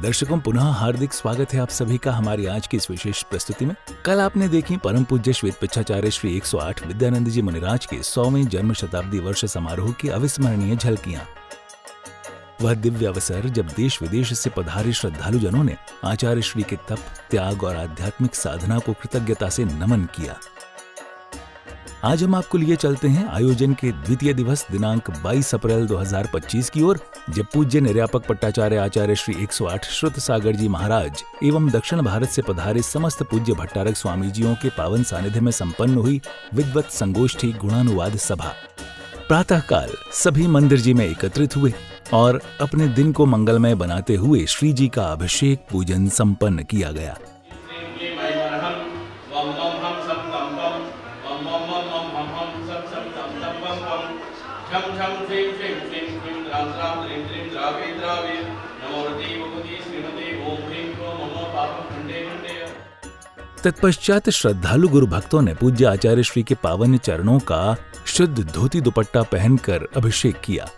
दर्शकों, पुनः हार्दिक स्वागत है आप सभी का हमारी आज की इस विशेष प्रस्तुति में। कल आपने देखी परम पूज्य श्वेत पिच्छाचार्य श्री 108 विद्यानंद जी मुनिराज के 100वें जन्म शताब्दी वर्ष समारोह की अविस्मरणीय झलकियां। वह दिव्य अवसर जब देश विदेश से पधारे श्रद्धालु जनों ने आचार्य श्री के तप, त्याग और आध्यात्मिक साधना को कृतज्ञता से नमन किया। आज हम आपको लिए चलते हैं आयोजन के द्वितीय दिवस दिनांक 22 अप्रैल 2025 की ओर, जब पूज्य निर्यापक पट्टाचार्य आचार्य श्री 108 श्रुत सागर जी महाराज एवं दक्षिण भारत से पधारे समस्त पूज्य भट्टारक स्वामी जियों के पावन सानिध्य में संपन्न हुई विद्वत संगोष्ठी गुणानुवाद सभा। प्रातःकाल सभी मंदिर जी में एकत्रित हुए और अपने दिन को मंगलमय बनाते हुए श्री जी का अभिषेक पूजन संपन्न किया गया। तत्पश्चात श्रद्धालु गुरु भक्तों ने पूज्य आचार्य श्री के पावन चरणों का शुद्ध धोती दुपट्टा पहनकर अभिषेक किया।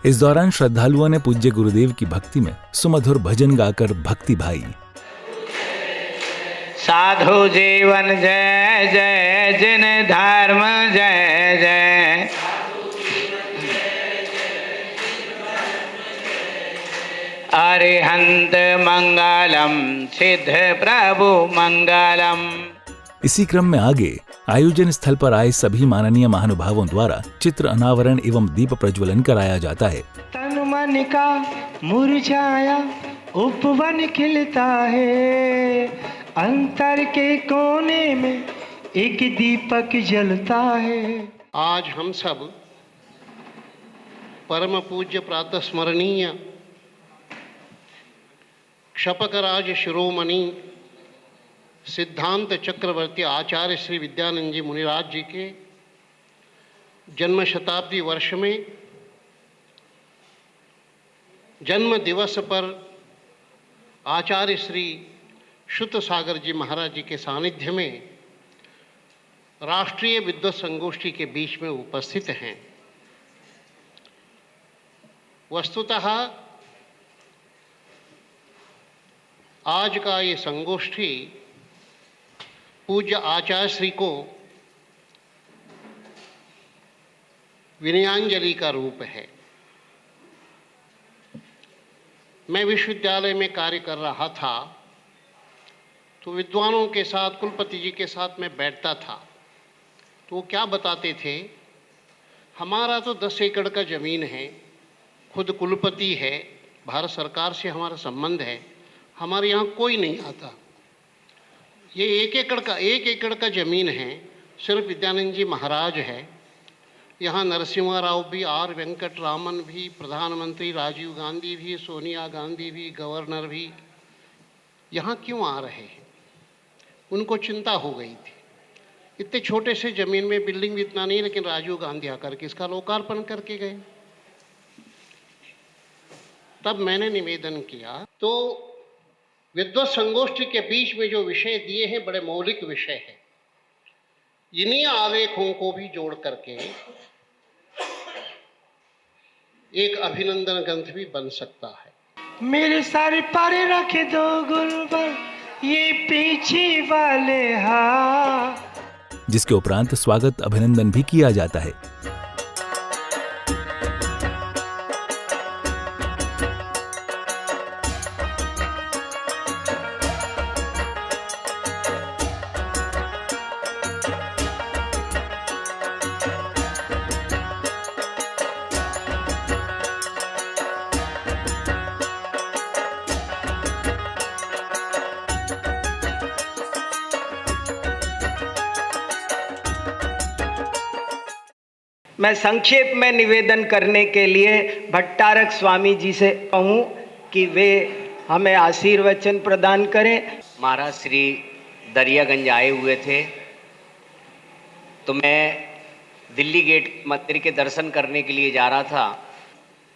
इस दौरान श्रद्धालुओं ने पूज्य गुरुदेव की भक्ति में सुमधुर भजन गाकर भक्ति भाई। साधु जीवन जय जय, जिन धर्म जय जय, अरिहंत मंगलम, सिद्ध प्रभु मंगलम। इसी क्रम में आगे आयोजन स्थल पर आए सभी माननीय महानुभावों द्वारा चित्र अनावरण एवं दीप प्रज्वलन कराया जाता है। तन मन का मुरझाया उपवन खिलता है, अंतर के कोने में एक दीपक जलता है। आज हम सब परम पूज्य प्रातः स्मरणीय क्षपकराज शिरोमणि सिद्धांत चक्रवर्ती आचार्य श्री विद्यानंद जी मुनिराज जी के जन्म शताब्दी वर्ष में जन्म दिवस पर आचार्य श्री श्रुत सागर जी महाराज जी के सानिध्य में राष्ट्रीय विद्वत संगोष्ठी के बीच में उपस्थित हैं। वस्तुतः आज का ये संगोष्ठी पूज्य आचार्य श्री को विनयांजलि का रूप है। मैं विश्वविद्यालय में कार्य कर रहा था तो विद्वानों के साथ, कुलपति जी के साथ मैं बैठता था तो वो क्या बताते थे, हमारा तो 10 एकड़ का ज़मीन है, खुद कुलपति है, भारत सरकार से हमारा संबंध है, हमारे यहाँ कोई नहीं आता। ये 1 एकड़ का ज़मीन है, सिर्फ विद्यानंद जी महाराज है। यहाँ नरसिम्हा राव भी, आर वेंकट रामन भी, प्रधानमंत्री राजीव गांधी भी, सोनिया गांधी भी, गवर्नर भी यहाँ क्यों आ रहे हैं? उनको चिंता हो गई थी। इतने छोटे से ज़मीन में बिल्डिंग भी इतना नहीं, लेकिन राजीव गांधी आकर के इसका लोकार्पण करके गए। तब मैंने निवेदन किया, तो विद्वत संगोष्ठी के बीच में जो विषय दिए हैं बड़े मौलिक विषय हैं, इन्हीं आलेखों को भी जोड़ करके एक अभिनंदन ग्रंथ भी बन सकता है। मेरे सारे पारे रखे दो गुरुवर, ये पीछे वाले जिसके उपरांत स्वागत अभिनंदन भी किया जाता है। मैं संक्षेप में निवेदन करने के लिए भट्टारक स्वामी जी से कहूँ कि वे हमें आशीर्वचन प्रदान करें। महाराज श्री दरियागंज आए हुए थे, तो मैं दिल्ली गेट मंदिर के दर्शन करने के लिए जा रहा था,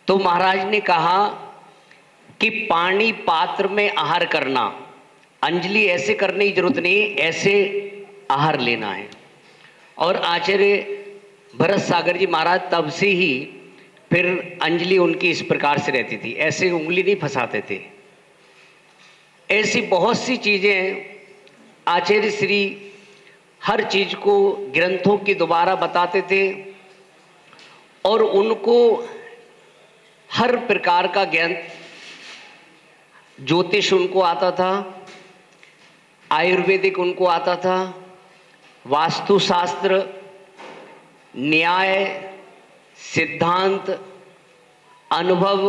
तो महाराज ने कहा कि पानी पात्र में आहार करना, अंजलि ऐसे करने की जरूरत नहीं, ऐसे आहार लेना है। और आचार्य भरत सागर जी महाराज तब से ही फिर अंजलि उनकी इस प्रकार से रहती थी, ऐसे उंगली नहीं फंसाते थे। ऐसी बहुत सी चीजें आचार्य श्री हर चीज को ग्रंथों की दोबारा बताते थे और उनको हर प्रकार का ज्ञान, ज्योतिष उनको आता था, आयुर्वेदिक उनको आता था, वास्तुशास्त्र, न्याय, सिद्धांत, अनुभव,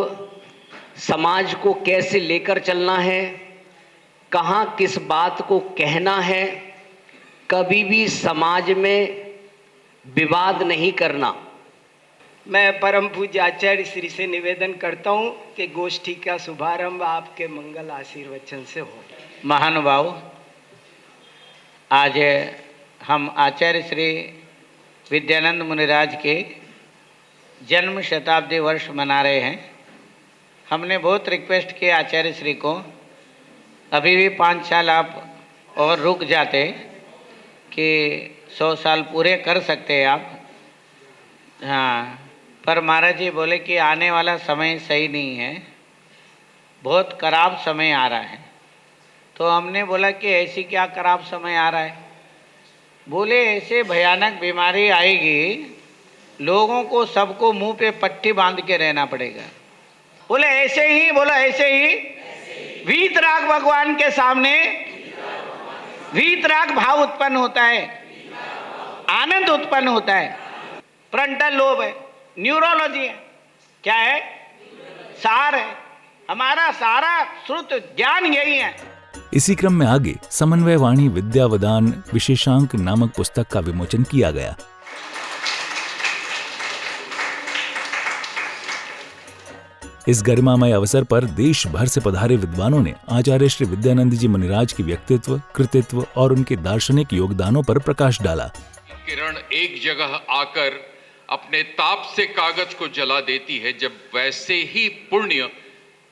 समाज को कैसे लेकर चलना है, कहाँ किस बात को कहना है, कभी भी समाज में विवाद नहीं करना। मैं परम पूज्य आचार्य श्री से निवेदन करता हूँ कि गोष्ठी का शुभारंभ आपके मंगल आशीर्वचन से हो। महानुभाव, आज हम आचार्य श्री विद्यानंद मुनिराज के जन्म शताब्दी वर्ष मना रहे हैं। हमने बहुत रिक्वेस्ट किया आचार्य श्री को, अभी भी 5 साल आप और रुक जाते कि 100 साल पूरे कर सकते हैं आप। हाँ, पर महाराज जी बोले कि आने वाला समय सही नहीं है, बहुत खराब समय आ रहा है। तो हमने बोला कि ऐसी क्या खराब समय आ रहा है? बोले ऐसे भयानक बीमारी आएगी, लोगों को सबको मुंह पे पट्टी बांध के रहना पड़ेगा। बोले ऐसे ही, बोला ऐसे ही वीतराग भगवान के सामने वीतराग भाव उत्पन्न होता है, आनंद उत्पन्न होता है। फ्रंटल लोब है, न्यूरोलॉजी है, क्या है? सार है, हमारा सारा श्रुत ज्ञान यही है। इसी क्रम में आगे समन्वय वाणी विद्यावदान विशेषांक नामक पुस्तक का विमोचन किया गया। इस गरिमामय अवसर पर देश भर से पधारे विद्वानों ने आचार्य श्री विद्यानंद जी मुनिराज के व्यक्तित्व, कृतित्व और उनके दार्शनिक योगदानों पर प्रकाश डाला। किरण एक जगह आकर अपने ताप से कागज को जला देती है, जब वैसे ही पुण्य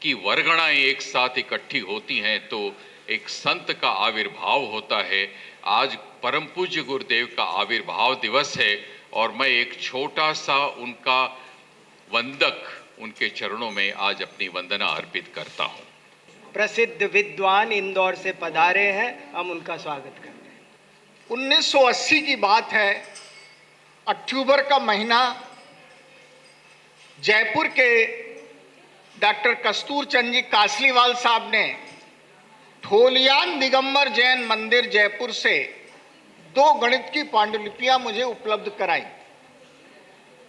की वर्गणाएं एक साथ इकट्ठी होती हैं तो एक संत का आविर्भाव होता है। आज परम पूज्य गुरुदेव का आविर्भाव दिवस है और मैं एक छोटा सा उनका वंदक उनके चरणों में आज अपनी वंदना अर्पित करता हूं। प्रसिद्ध विद्वान इंदौर से पधारे हैं, हम उनका स्वागत करते हैं। 1980 की बात है, अक्टूबर का महीना, जयपुर के डॉक्टर कस्तूर चंद जी कासलीवाल साहब ने ठोलियान दिगंबर जैन मंदिर जयपुर से 2 गणित की पांडुलिपियां मुझे उपलब्ध कराई।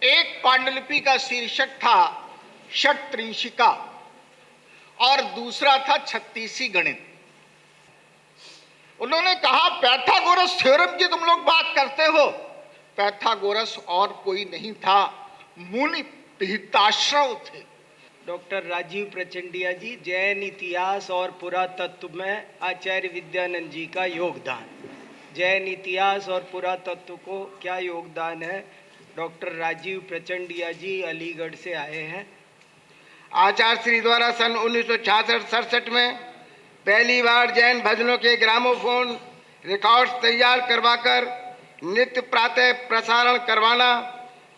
एक पांडुलिपि का शीर्षक था षट्त्रिंशिका और दूसरा था 36 गणित। उन्होंने कहा, पैथागोरस थ्योरम की तुम लोग बात करते हो, पैथागोरस और कोई नहीं था, मुनि पिहिताश्रव थे। डॉक्टर राजीव प्रचंडिया जी, जैन इतिहास और पुरातत्व में आचार्य विद्यानंद जी का योगदान। जैन इतिहास और पुरातत्व को क्या योगदान है? डॉक्टर राजीव प्रचंडिया जी अलीगढ़ से आए हैं। आचार्य श्री द्वारा सन 1966-67 में पहली बार जैन भजनों के ग्रामोफोन रिकॉर्ड्स तैयार करवाकर नित्य प्रातः प्रसारण करवाना,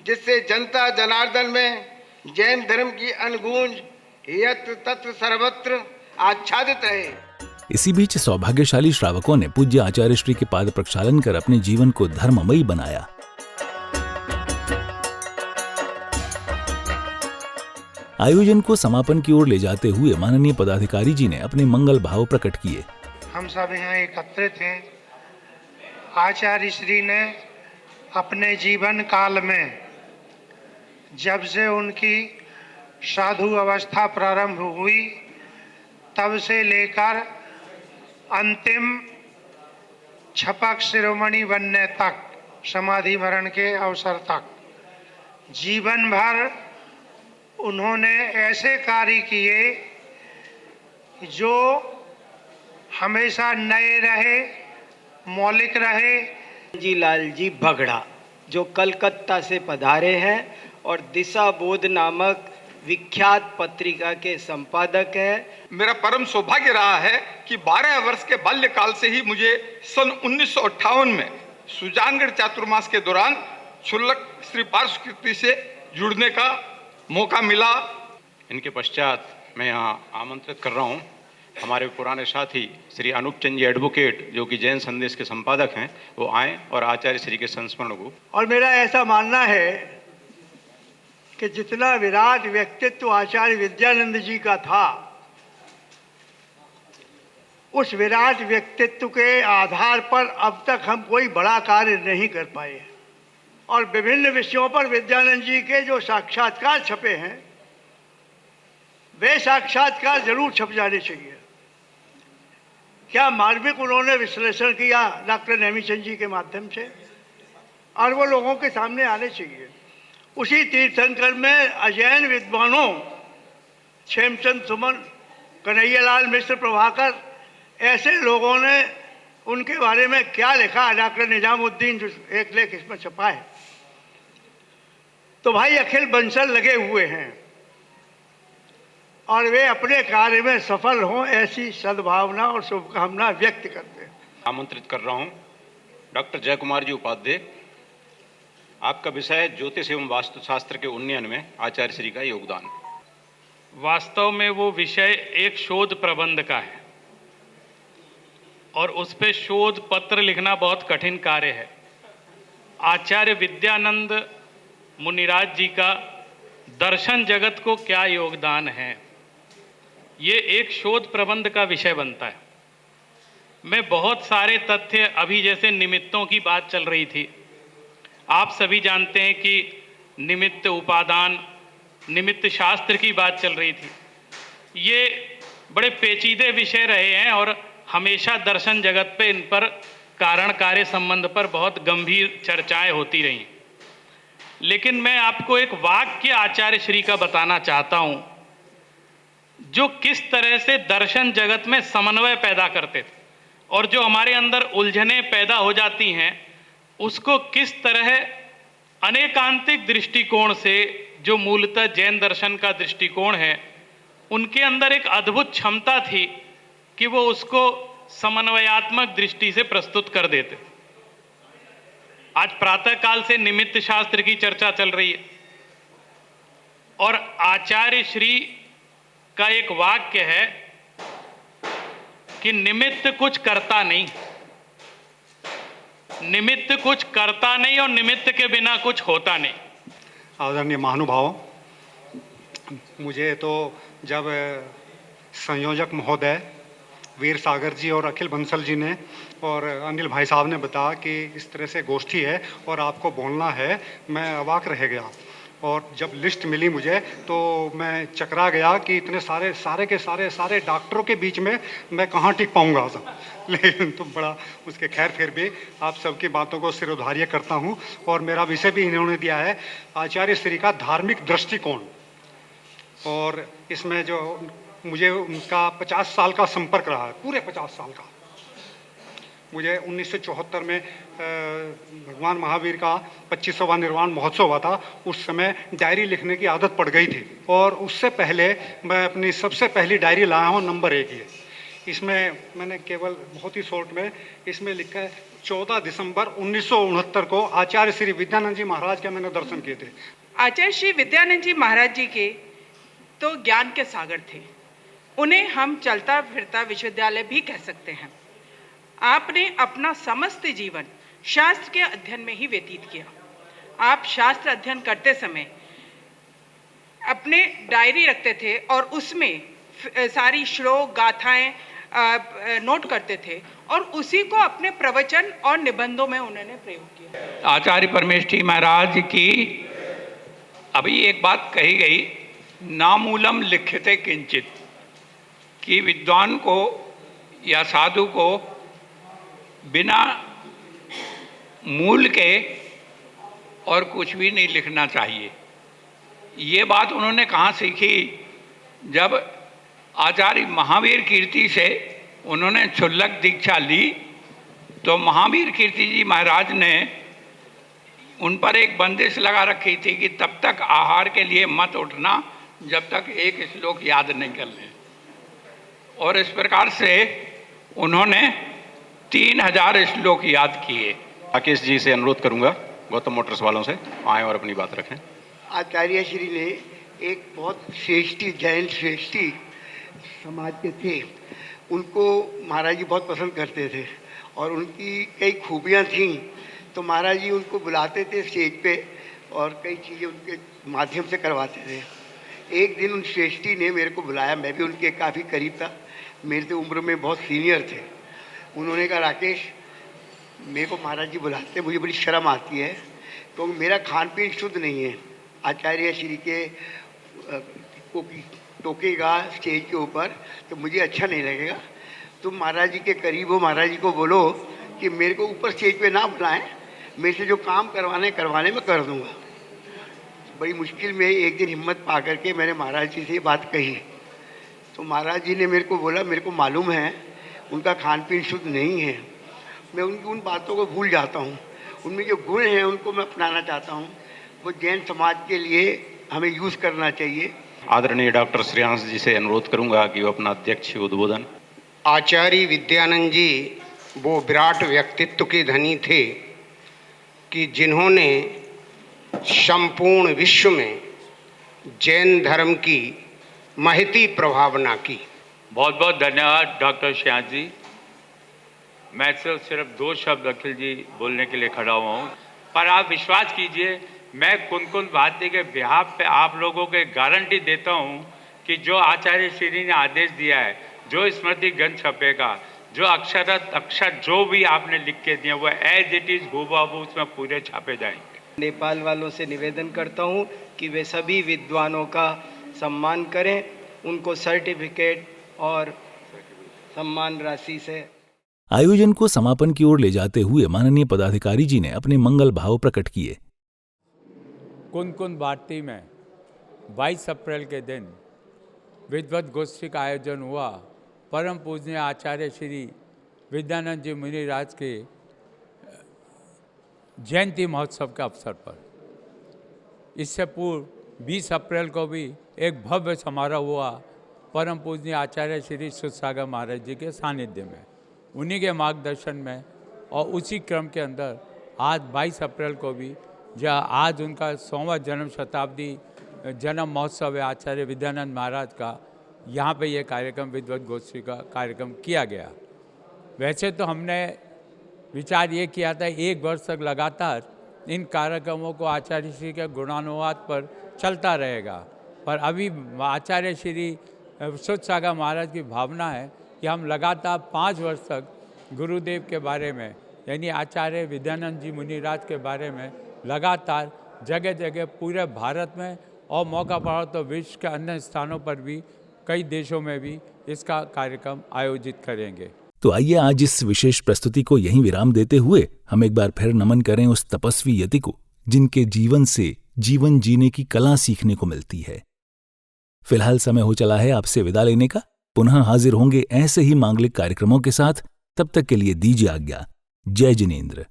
जिससे जनता जनार्दन में जैन धर्म की अनगूंज यत्र तत्र सर्वत्र आच्छादित रहे। इसी बीच सौभाग्यशाली श्रावकों ने पूज्य आचार्य श्री के पाद प्रक्षालन कर अपने जीवन को धर्ममयी बनाया। आयोजन को समापन की ओर ले जाते हुए माननीय पदाधिकारी जी ने अपने मंगल भाव प्रकट किए। हम सब यहाँ एकत्रित हैं। आचार्य श्री ने अपने जीवन काल में जब से उनकी साधु अवस्था प्रारंभ हुई तब से लेकर अंतिम छपक शिरोमणि बनने तक, समाधि मरण के अवसर तक, जीवन भर उन्होंने ऐसे कार्य किए जो हमेशा नए रहे, मौलिक रहे। जी लाल जी भगड़ा जो कलकत्ता से पधारे हैं और दिशा बोध नामक विख्यात पत्रिका के संपादक हैं। मेरा परम सौभाग्य रहा है कि 12 वर्ष के बाल्यकाल से ही मुझे सन 1958 में सुजानगढ़ चातुर्मास के दौरान क्षुल्लक श्री पार्श्वकृति से जुड़ने का मौका मिला। इनके पश्चात मैं यहाँ आमंत्रित कर रहा हूँ हमारे पुराने साथी श्री अनूप चंद जी एडवोकेट, जो कि जैन संदेश के संपादक हैं, वो आए और आचार्य श्री के संस्मरण को। और मेरा ऐसा मानना है कि जितना विराट व्यक्तित्व आचार्य विद्यानंद जी का था, उस विराट व्यक्तित्व के आधार पर अब तक हम कोई बड़ा कार्य नहीं कर पाए। और विभिन्न विषयों पर विद्यानंद जी के जो साक्षात्कार छपे हैं, वे साक्षात्कार जरूर छप जाने चाहिए। क्या मार्मिक उन्होंने विश्लेषण किया डॉक्टर नेमीचंद जी के माध्यम से, और वो लोगों के सामने आने चाहिए। उसी तीर्थंकर में अजैन विद्वानों क्षेमचंद सुमन, कन्हैयालाल मिश्र, प्रभाकर, ऐसे लोगों ने उनके बारे में क्या लिखा। डॉक्टर निजामुद्दीन जो एक लेख इसमें छपा है। तो भाई अखिल बंसल लगे हुए हैं और वे अपने कार्य में सफल हों, ऐसी सद्भावना और शुभकामना व्यक्त करते हैं। आमंत्रित कर रहा हूँ डॉक्टर जय कुमार जी उपाध्याय। आपका विषय है ज्योतिष एवं वास्तुशास्त्र के उन्नयन में आचार्य श्री का योगदान। वास्तव में वो विषय एक शोध प्रबंध का है और उस पे शोध पत्र लिखना बहुत कठिन कार्य है। आचार्य विद्यानंद मुनिराज जी का दर्शन जगत को क्या योगदान है, ये एक शोध प्रबंध का विषय बनता है। मैं बहुत सारे तथ्य, अभी जैसे निमित्तों की बात चल रही थी, आप सभी जानते हैं कि निमित्त उपादान, निमित्त शास्त्र की बात चल रही थी। ये बड़े पेचीदे विषय रहे हैं और हमेशा दर्शन जगत पे इन पर कारण कार्य संबंध पर बहुत गंभीर चर्चाएं होती रही। लेकिन मैं आपको एक वाक्य आचार्य श्री का बताना चाहता हूं, जो किस तरह से दर्शन जगत में समन्वय पैदा करते थे और जो हमारे अंदर उलझनें पैदा हो जाती हैं, उसको किस तरह अनेकांतिक दृष्टिकोण से, जो मूलतः जैन दर्शन का दृष्टिकोण है, उनके अंदर एक अद्भुत क्षमता थी कि वो उसको समन्वयात्मक दृष्टि से प्रस्तुत कर देते। आज प्रातःकाल से निमित्त शास्त्र की चर्चा चल रही है और आचार्य श्री का एक वाक्य है कि निमित्त कुछ करता नहीं, निमित्त कुछ करता नहीं और निमित्त के बिना कुछ होता नहीं। आदरणीय महानुभाव, मुझे तो जब संयोजक महोदय वीर सागर जी और अखिल बंसल जी ने और अनिल भाई साहब ने बताया कि इस तरह से गोष्ठी है और आपको बोलना है, मैं अवाक रह गया। और जब लिस्ट मिली मुझे तो मैं चकरा गया कि इतने सारे डॉक्टरों के बीच में मैं कहाँ टिक पाऊँगा सब। लेकिन तो बड़ा उसके खैर फिर भी आप सबकी बातों को सिरोधार्य करता हूँ। और मेरा विषय भी इन्होंने दिया है आचार्य श्री का धार्मिक दृष्टिकोण, और इसमें जो मुझे उनका 50 साल का संपर्क रहा है, पूरे 50 साल का। मुझे 1974 में भगवान महावीर का 25वां निर्वाण महोत्सव हुआ था। उस समय डायरी लिखने की आदत पड़ गई थी और उससे पहले मैं अपनी सबसे पहली डायरी लाया हूँ, नंबर 1 ये। इसमें मैंने केवल बहुत ही शॉर्ट में इसमें लिखा है 14 दिसंबर 1969 को आचार्य श्री विद्यानंद जी महाराज के मैंने दर्शन किए थे। आचार्य श्री विद्यानंद जी महाराज जी के तो ज्ञान के सागर थे, उन्हें हम चलता फिरता विश्वविद्यालय भी कह सकते हैं। आपने अपना समस्त जीवन शास्त्र के अध्ययन में ही व्यतीत किया। आप शास्त्र अध्ययन करते समय अपने डायरी रखते थे और उसमें सारी श्लोक गाथाएं नोट करते थे और उसी को अपने प्रवचन और निबंधों में उन्होंने प्रयोग किया। आचार्य परमेष्ठी महाराज की अभी एक बात कही गई, नामूलम लिख्यते किंचित, कि विद्वान को या साधु को बिना मूल के और कुछ भी नहीं लिखना चाहिए। ये बात उन्होंने कहाँ सीखी? जब आचार्य महावीर कीर्ति से उन्होंने क्षुल्लक दीक्षा ली तो महावीर कीर्ति जी महाराज ने उन पर एक बंदिश लगा रखी थी कि तब तक आहार के लिए मत उठना जब तक एक श्लोक याद नहीं कर लें। और इस प्रकार से उन्होंने 3000 श्लोक याद किए। राकेश जी से अनुरोध करूंगा, गौतम मोटर्स वालों से आए और अपनी बात रखें। आचार्य श्री ने एक बहुत श्रेष्ठी, जैन श्रेष्ठी समाज के थे, उनको महाराज जी बहुत पसंद करते थे और उनकी कई खूबियाँ थीं, तो महाराज जी उनको बुलाते थे स्टेज पे और कई चीज़ें उनके माध्यम से करवाते थे। एक दिन उन श्रेष्ठी ने मेरे को बुलाया, मैं भी उनके काफ़ी करीब था, मेरे से उम्र में बहुत सीनियर थे। उन्होंने कहा, राकेश मेरे को महाराज जी बुलाते, मुझे बड़ी शर्म आती है क्योंकि मेरा खान पीन शुद्ध नहीं है। आचार्य श्री के टोकेगा स्टेज के ऊपर तो मुझे अच्छा नहीं लगेगा। तुम महाराज जी के करीब हो, महाराज जी को बोलो कि मेरे को ऊपर स्टेज पे ना बुलाएं, मेरे से जो काम करवाने में कर दूंगा। बड़ी मुश्किल में एक दिन हिम्मत पा करके मैंने महाराज जी से ये बात कही, तो महाराज जी ने मेरे को बोला, मेरे को मालूम है उनका खान पीन शुद्ध नहीं है, मैं उनकी उन बातों को भूल जाता हूँ, उनमें जो गुण हैं उनको मैं अपनाना चाहता हूँ, वो जैन समाज के लिए हमें यूज़ करना चाहिए। आदरणीय डॉक्टर श्रेयांश जी से अनुरोध करूंगा कि वो अपना अध्यक्ष उद्बोधन। आचार्य विद्यानंद जी वो विराट व्यक्तित्व के धनी थे कि जिन्होंने संपूर्ण विश्व में जैन धर्म की महती प्रभावना की। बहुत बहुत धन्यवाद डॉक्टर श्रेयांश जी। मैं सिर्फ 2 शब्द अखिल जी बोलने के लिए खड़ा हुआ हूँ, पर आप विश्वास कीजिए मैं कुनकुन भारती के बिहाफ पे आप लोगों को गारंटी देता हूँ कि जो आचार्य श्री ने आदेश दिया है, जो स्मृति ग्रंथ छपेगा, जो अक्षर जो भी आपने लिख के दिए वो एज इट इज हूबहू उसमें पूरे छापे जाएंगे। नेपाल वालों से निवेदन करता हूँ कि वे सभी विद्वानों का सम्मान करें, उनको सर्टिफिकेट और सम्मान राशि से। आयोजन को समापन की ओर ले जाते हुए माननीय पदाधिकारी जी ने अपने मंगल भाव प्रकट किए। कुनकुन भारती में 22 अप्रैल के दिन विद्वत गोष्ठी का आयोजन हुआ। परम पूजनीय आचार्य श्री विद्यानंद जी मुनिराज के जयंती महोत्सव के अवसर पर। इससे पूर्व 20 अप्रैल को भी एक भव्य समारोह हुआ परम पूजनीय आचार्य श्री सुदसागर महाराज जी के सानिध्य में, उन्हीं के मार्गदर्शन में। और उसी क्रम के अंदर आज 22 अप्रैल को भी जहाँ आज उनका 100वां जन्म शताब्दी जन्म महोत्सव है आचार्य विद्यानंद महाराज का, यहाँ पे ये कार्यक्रम विद्वत गोष्ठी का कार्यक्रम किया गया। वैसे तो हमने विचार ये किया था 1 वर्ष तक लगातार इन कार्यक्रमों को आचार्य श्री के गुणानुवाद पर चलता रहेगा, पर अभी आचार्य श्री सुदसागर महाराज की भावना है कि हम लगातार 5 वर्ष तक गुरुदेव के बारे में यानी आचार्य विद्यानंद जी मुनिराज के बारे में लगातार जगह जगह पूरे भारत में और मौका पड़ा तो विश्व के अन्य स्थानों पर भी, कई देशों में भी इसका कार्यक्रम आयोजित करेंगे। तो आइए आज इस विशेष प्रस्तुति को यहीं विराम देते हुए हम एक बार फिर नमन करें उस तपस्वी यति को जिनके जीवन से जीवन जीने की कला सीखने को मिलती है। फिलहाल समय हो चला है आपसे विदा लेने का। पुनः हाजिर होंगे ऐसे ही मांगलिक कार्यक्रमों के साथ। तब तक के लिए दीजिए आज्ञा। जय जिनेंद्र।